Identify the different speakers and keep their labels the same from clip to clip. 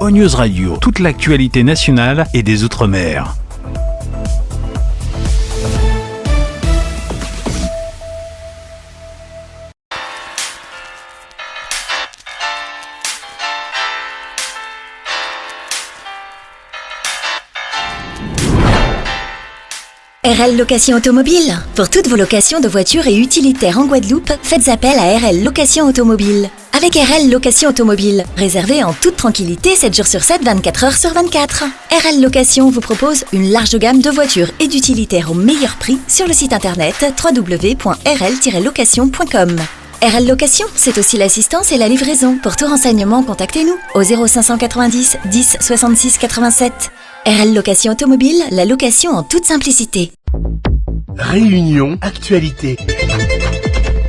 Speaker 1: ONews Radio, toute l'actualité nationale et des Outre-mer.
Speaker 2: RL Location Automobile. Pour toutes vos locations de voitures et utilitaires en Guadeloupe, faites appel à RL Location Automobile. Avec RL Location Automobile, réservez en toute tranquillité 7 jours sur 7, 24 heures sur 24. RL Location vous propose une large gamme de voitures et d'utilitaires au meilleur prix sur le site internet www.rl-location.com. RL Location, c'est aussi l'assistance et la livraison. Pour tout renseignement, contactez-nous au 0590 10 66 87. RL Location Automobile, la location en toute simplicité.
Speaker 3: Réunion Actualité.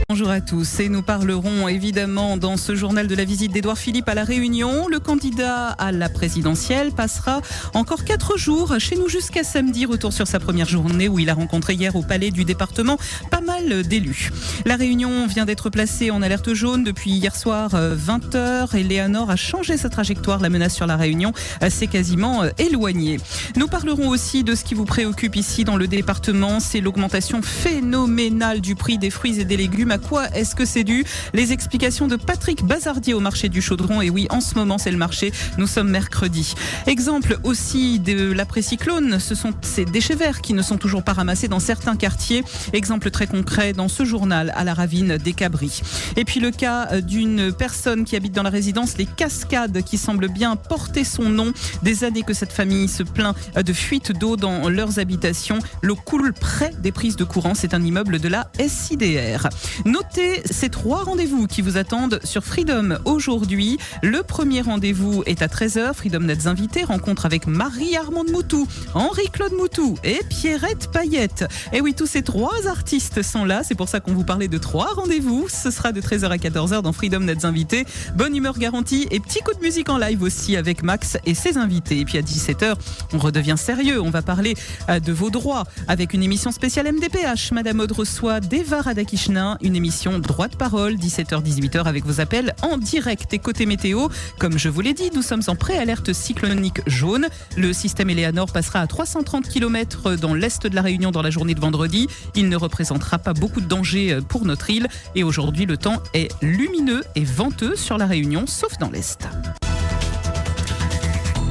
Speaker 4: Bonjour à tous et nous parlerons évidemment dans ce journal de la visite d'Édouard Philippe à La Réunion. Le candidat à la présidentielle passera encore 4 jours chez nous jusqu'à samedi. Retour sur sa première journée où il a rencontré hier au palais du département pas mal d'élus. La Réunion vient d'être placée en alerte jaune depuis hier soir 20h et Léonore a changé sa trajectoire. La menace sur La Réunion s'est quasiment éloignée. Nous parlerons aussi de ce qui vous préoccupe ici dans le département, c'est l'augmentation phénoménale du prix des fruits et des légumes. À quoi est-ce que c'est dû? Les explications de Patrick Bazardier au marché du Chaudron. Et oui, en ce moment, c'est le marché. Nous sommes mercredi. Exemple aussi de l'après-cyclone. Ce sont ces déchets verts qui ne sont toujours pas ramassés dans certains quartiers. Exemple très concret dans ce journal à la ravine des Cabris. Et puis le cas d'une personne qui habite dans la résidence Les Cascades qui semble bien porter son nom. Des années que cette famille se plaint de fuite d'eau dans leurs habitations. L'eau coule près des prises de courant. C'est un immeuble de la SIDR. Notez ces 3 rendez-vous qui vous attendent sur Freedom aujourd'hui. Le premier rendez-vous est à 13h. Freedom Nets invités, rencontre avec Marie-Armande Moutou, Henri-Claude Moutou et Pierrette Payette. Et oui, tous ces 3 artistes sont là. C'est pour ça qu'on vous parlait de 3 rendez-vous. Ce sera de 13h à 14h dans Freedom Nets invités. Bonne humeur garantie et petit coup de musique en live aussi avec Max et ses invités. Et puis à 17h, on redevient sérieux. On va parler de vos droits avec une émission spéciale MDPH. Madame Aude reçoit Deva Radakishna, une émission droit de parole, 17h-18h avec vos appels en direct. Et côté météo, comme je vous l'ai dit, nous sommes en préalerte cyclonique jaune. Le système Eleanor passera à 330 km dans l'est de la Réunion dans la journée de vendredi. Il ne représentera pas beaucoup de danger pour notre île. Et aujourd'hui, le temps est lumineux et venteux sur la Réunion, sauf dans l'est.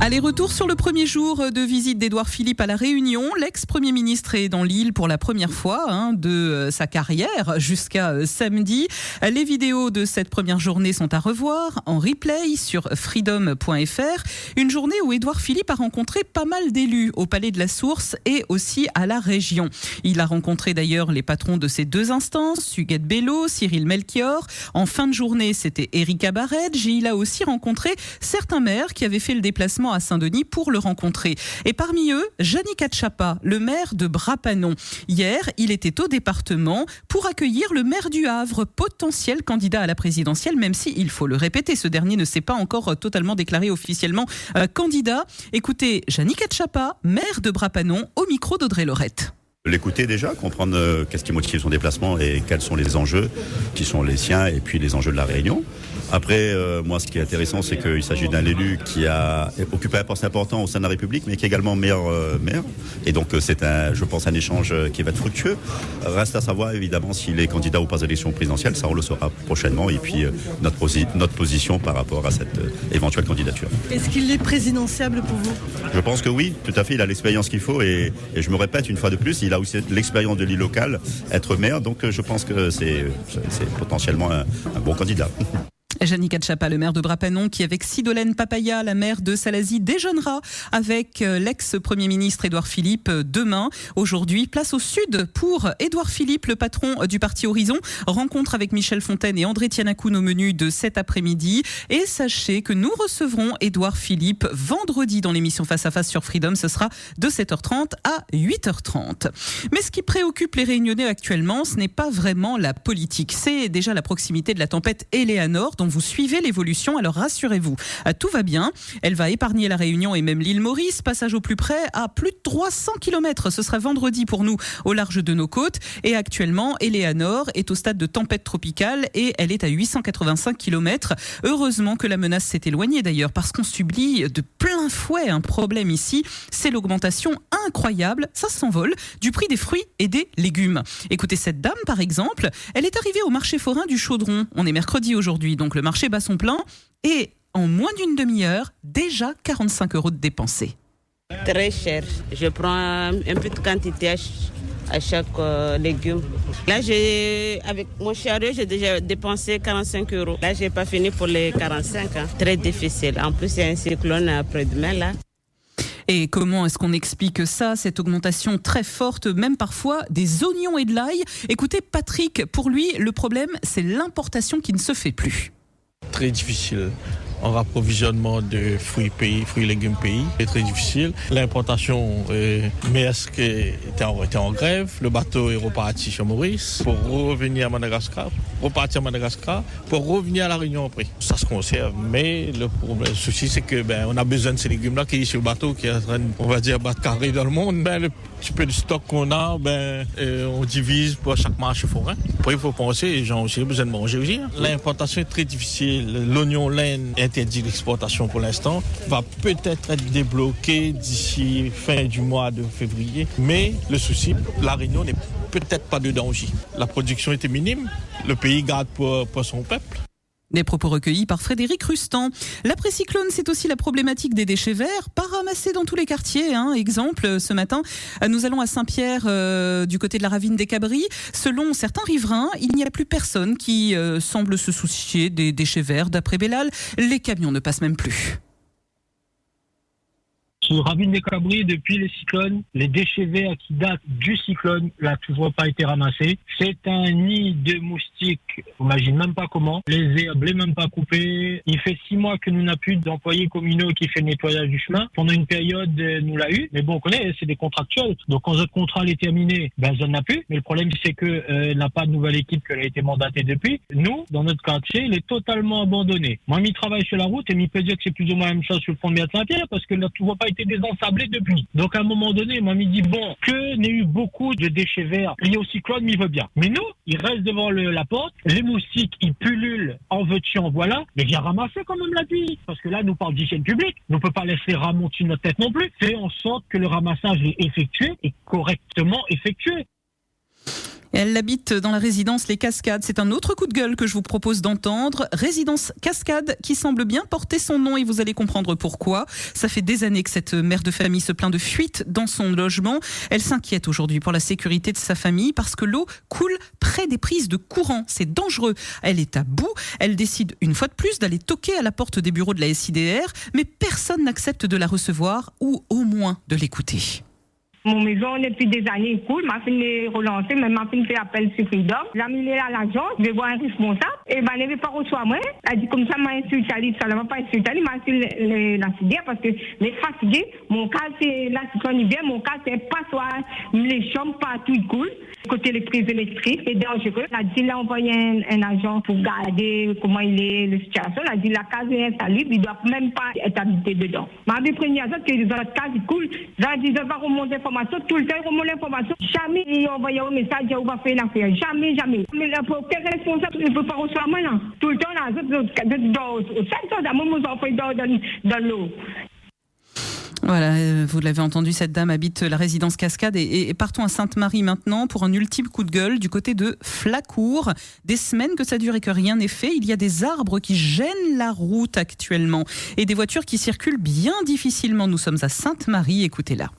Speaker 4: Allez, retour sur le premier jour de visite d'Édouard Philippe à La Réunion. L'ex-premier ministre est dans l'île pour la première fois de sa carrière jusqu'à samedi. Les vidéos de cette première journée sont à revoir en replay sur freedom.fr. Une journée où Édouard Philippe a rencontré pas mal d'élus au Palais de la Source et aussi à la région. Il a rencontré d'ailleurs les patrons de ces 2 instances, Huguette Bello, Cyril Melchior. En fin de journée, c'était Erika Baredge et il a aussi rencontré certains maires qui avaient fait le déplacement à Saint-Denis pour le rencontrer. Et parmi eux, Jannick Atchapa, le maire de Bras-Panon. Hier, il était au département pour accueillir le maire du Havre, potentiel candidat à la présidentielle, même si, il faut le répéter, ce dernier ne s'est pas encore totalement déclaré officiellement candidat. Écoutez, Jannick Atchapa, maire de Bras-Panon, au micro d'Audrey Lorette.
Speaker 5: L'écouter déjà, comprendre qu'est-ce qui motive son déplacement et quels sont les enjeux qui sont les siens et puis les enjeux de la Réunion. Après, moi, ce qui est intéressant, c'est qu'il s'agit d'un élu qui a occupé un poste important au sein de la République, mais qui est également maire. Et donc, c'est je pense, un échange qui va être fructueux. Reste à savoir, évidemment, s'il est candidat ou pas à l'élection présidentielle. Ça, on le saura prochainement. Et puis, notre position par rapport à cette éventuelle candidature.
Speaker 6: Est-ce qu'il est présidentiable pour vous?
Speaker 5: Je pense que oui, tout à fait. Il a l'expérience qu'il faut. Et je me répète une fois de plus, il a aussi l'expérience de l'île locale, être maire. Donc, je pense que c'est potentiellement un bon candidat.
Speaker 4: Jannick Atchapa, le maire de Bras-Panon, qui avec Sidolène Papaya, la maire de Salazie, déjeunera avec l'ex-premier ministre Édouard Philippe demain. Aujourd'hui, place au sud pour Édouard Philippe, le patron du parti Horizon. Rencontre avec Michel Fontaine et André Tianakoun au menu de cet après-midi. Et sachez que nous recevrons Édouard Philippe vendredi dans l'émission Face à Face sur Freedom. Ce sera de 7h30 à 8h30. Mais ce qui préoccupe les Réunionnais actuellement, ce n'est pas vraiment la politique. C'est déjà la proximité de la tempête Eleanor, dont vous suivez l'évolution, alors rassurez-vous, tout va bien. Elle va épargner la Réunion et même l'île Maurice. Passage au plus près à plus de 300 km. Ce sera vendredi pour nous au large de nos côtes. Et actuellement, Eleanor est au stade de tempête tropicale et elle est à 885 km. Heureusement que la menace s'est éloignée d'ailleurs, parce qu'on subit de plein fouet un problème ici. C'est l'augmentation incroyable, ça s'envole, du prix des fruits et des légumes. Écoutez cette dame par exemple, elle est arrivée au marché forain du Chaudron. On est mercredi aujourd'hui, donc le marché bat son plein. Et en moins d'une demi-heure, déjà 45 € de dépensés.
Speaker 7: Très cher. Je prends un peu de quantité à chaque légume. Là, avec mon chariot, j'ai déjà dépensé 45 €. Là, j'ai pas fini pour les 45. Très difficile. En plus, il y a un cyclone après-demain là.
Speaker 4: Et comment est-ce qu'on explique ça, cette augmentation très forte, même parfois des oignons et de l'ail? Écoutez, Patrick, pour lui, le problème, c'est l'importation qui ne se fait plus.
Speaker 8: Très difficile. En rapprovisionnement de fruits et légumes pays, c'est très difficile. L'importation, Maersk était en grève. Le bateau est reparti sur Maurice pour revenir à Madagascar, repartir à Madagascar pour revenir à la Réunion après. Ça se conserve, mais le souci c'est que on a besoin de ces légumes-là qui est sur le bateau, qui est en train, on va dire, battre carré dans le monde. Le petit peu de stock qu'on a, on divise pour chaque marché forain. Après, il faut penser, les gens aussi ont besoin de manger aussi. L'importation est très difficile. L'oignon laine interdit l'exportation pour l'instant, va peut-être être débloqué d'ici fin du mois de février. Mais le souci, la Réunion n'est peut-être pas dedans aussi. La production était minime, le pays garde pour son peuple.
Speaker 4: Des propos recueillis par Frédéric Rustan. L'après-cyclone, c'est aussi la problématique des déchets verts, pas ramassés dans tous les quartiers. Exemple, ce matin, nous allons à Saint-Pierre, du côté de la ravine des Cabris. Selon certains riverains, il n'y a plus personne qui semble se soucier des déchets verts. D'après Bellal, les camions ne passent même plus.
Speaker 9: Sur Ravine des Cabris, depuis les cyclones, les déchets verts qui datent du cyclone n'ont toujours pas été ramassés. C'est un nid de moustiques, on n'imagine même pas comment. Les herbes, les même pas coupées. Il fait 6 mois que nous n'avons plus d'employés communaux qui fait le nettoyage du chemin. Pendant une période, nous l'a eu. Mais bon, on connaît, c'est des contractuels. Donc quand notre contrat est terminé, ça n'a plus. Mais le problème, c'est que n'a pas de nouvelle équipe qui a été mandatée depuis. Nous, dans notre quartier, il est totalement abandonné. Moi, je travaille sur la route et je peux dire que c'est plus ou moins la même chose sur le pont de Mer de Saint-Pierre parce que n'a toujours pas été désensablé depuis. Donc à un moment donné, moi, je me dis, bon, que n'ait eu beaucoup de déchets verts liés au cyclone, il veut bien. Mais nous, il reste devant la porte, les moustiques, ils pullulent, en veux-tu, en voilà, mais viens ramasser quand même la pluie. Parce que là, nous parlons d'hygiène publique, on ne peut pas laisser ramonter notre tête non plus. Fait en sorte que le ramassage est effectué et correctement effectué.
Speaker 4: Elle habite dans la résidence Les Cascades. C'est un autre coup de gueule que je vous propose d'entendre. Résidence Cascades qui semble bien porter son nom et vous allez comprendre pourquoi. Ça fait des années que cette mère de famille se plaint de fuite dans son logement. Elle s'inquiète aujourd'hui pour la sécurité de sa famille parce que l'eau coule près des prises de courant. C'est dangereux. Elle est à bout. Elle décide une fois de plus d'aller toquer à la porte des bureaux de la SIDR, mais personne n'accepte de la recevoir ou au moins de l'écouter.
Speaker 10: Mon maison, depuis des années, il coule. Ma fille est relancée, mais ma fille fait appel sur Freedom. J'ai mis à l'agence, je vais voir un responsable. Et elle n'avait pas reçu à moi. Elle dit comme ça, m'a insulté, ça ne va pas insulter, m'a insulté la CIDR parce que les fatigués, mon cas, c'est la cyclone hiver, mon cas, c'est pas soit les chambres, partout, il coule. Côté les prises électriques, c'est dangereux. Elle a dit, là, envoyé un agent pour garder comment il est, la situation. Elle a dit, la case est installée, il ne doit même pas être habité dedans. Ma vie première, que dans la case, il coule. Elle a dit, je vais remonter l'information, tout le temps, remonter l'information. Jamais il envoie un message, on va faire l'affaire. Jamais, jamais. Mais quel responsable, il ne peut pas recevoir moi, là. Tout le temps, là, dans 5 ans, moi, je vais dans l'eau.
Speaker 4: Voilà, vous l'avez entendu, cette dame habite la résidence Cascade et partons à Sainte-Marie maintenant pour un ultime coup de gueule du côté de Flacourt. Des semaines que ça dure et que rien n'est fait. Il y a des arbres qui gênent la route actuellement et des voitures qui circulent bien difficilement. Nous sommes à Sainte-Marie, écoutez-la.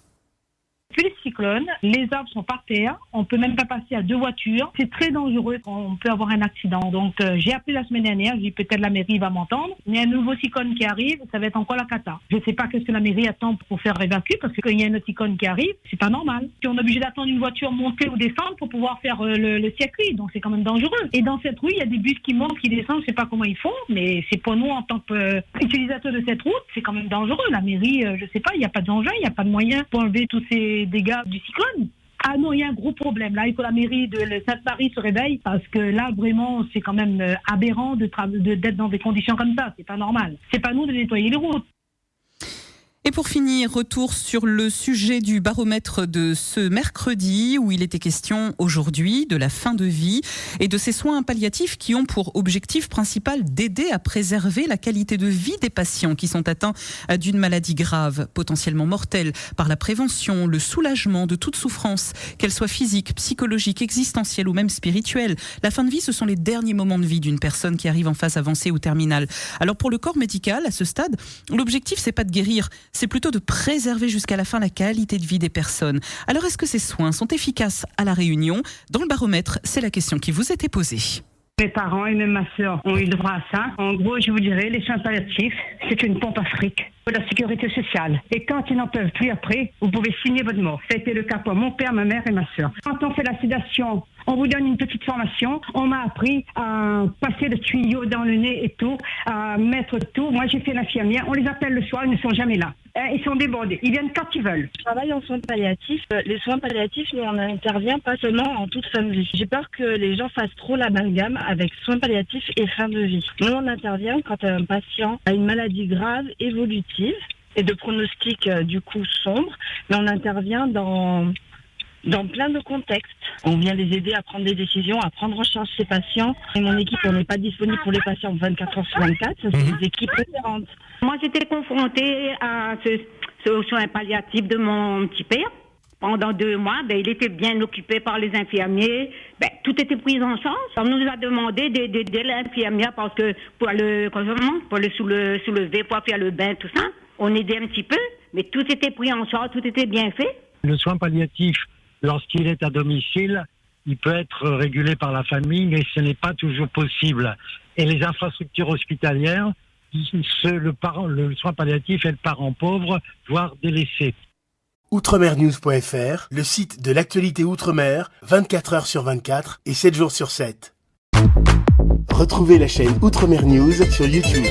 Speaker 11: Puis le cyclone, les arbres sont par terre, on peut même pas passer à 2 voitures, c'est très dangereux, on peut avoir un accident. Donc j'ai appelé la semaine dernière, j'ai dit peut-être la mairie va m'entendre, il y a un nouveau cyclone qui arrive, ça va être encore la cata. Je sais pas qu'est-ce que la mairie attend pour faire évacuer, parce que quand il y a un autre cyclone qui arrive, c'est pas normal. Puis on est obligé d'attendre une voiture monter ou descendre pour pouvoir faire le circuit, donc c'est quand même dangereux. Et dans cette rue, il y a des bus qui montent, qui descendent, je sais pas comment ils font, mais c'est pour nous en tant qu'utilisateurs de cette route, c'est quand même dangereux. La mairie, je sais pas, il n'y a pas d'engin, il n'y a pas de moyens pour enlever tous ces dégâts du cyclone. Ah non, il y a un gros problème. Là, il faut que la mairie de Sainte-Marie se réveille parce que là, vraiment, c'est quand même aberrant d'être dans des conditions comme ça. C'est pas normal. C'est pas nous de nettoyer les routes.
Speaker 4: Et pour finir, retour sur le sujet du baromètre de ce mercredi où il était question aujourd'hui de la fin de vie et de ces soins palliatifs qui ont pour objectif principal d'aider à préserver la qualité de vie des patients qui sont atteints d'une maladie grave, potentiellement mortelle, par la prévention, le soulagement de toute souffrance, qu'elle soit physique, psychologique, existentielle ou même spirituelle. La fin de vie, ce sont les derniers moments de vie d'une personne qui arrive en phase avancée ou terminale. Alors pour le corps médical, à ce stade, l'objectif c'est pas de guérir, c'est plutôt de préserver jusqu'à la fin la qualité de vie des personnes. Alors est-ce que ces soins sont efficaces à La Réunion ? Dans le baromètre, c'est la question qui vous était posée.
Speaker 10: Mes parents et même ma soeur ont eu le droit à ça. En gros, je vous dirais, les soins palliatifs, c'est une pompe à fric pour la sécurité sociale. Et quand ils n'en peuvent plus après, vous pouvez signer votre mort. Ça a été le cas pour mon père, ma mère et ma soeur. Quand on fait la sédation, on vous donne une petite formation. On m'a appris à passer le tuyau dans le nez et tout, à mettre tout. Moi, j'ai fait l'infirmière. On les appelle le soir, ils ne sont jamais là. Ils sont débordés. Ils viennent quand ils veulent.
Speaker 12: Je travaille en soins palliatifs. Les soins palliatifs, nous, on intervient pas seulement en toute fin de vie. J'ai peur que les gens fassent trop l'amalgame avec soins palliatifs et fin de vie. Nous, on intervient quand un patient a une maladie grave, évolutive et de pronostic du coup sombre, mais on intervient dans plein de contextes. On vient les aider à prendre des décisions, à prendre en charge ces patients. Et mon équipe, on n'est pas disponible pour les patients 24 heures sur 24, ce sont des équipes différentes.
Speaker 10: Moi, j'étais confrontée à ce soin palliatif de mon petit père. Pendant 2 mois, il était bien occupé par les infirmiers. Tout était pris en charge. On nous a demandé d'aider l'infirmière parce que pour le soulever, pour faire le bain, tout ça, on aidait un petit peu, mais tout était pris en charge, tout était bien fait.
Speaker 9: Le soin palliatif, lorsqu'il est à domicile, il peut être régulé par la famille, mais ce n'est pas toujours possible. Et les infrastructures hospitalières, le soin palliatif est le parent pauvre, voire délaissé.
Speaker 3: Outremernews.fr, le site de l'actualité Outre-mer, 24 heures sur 24 et 7 jours sur 7. Retrouvez la chaîne Outremer News sur YouTube.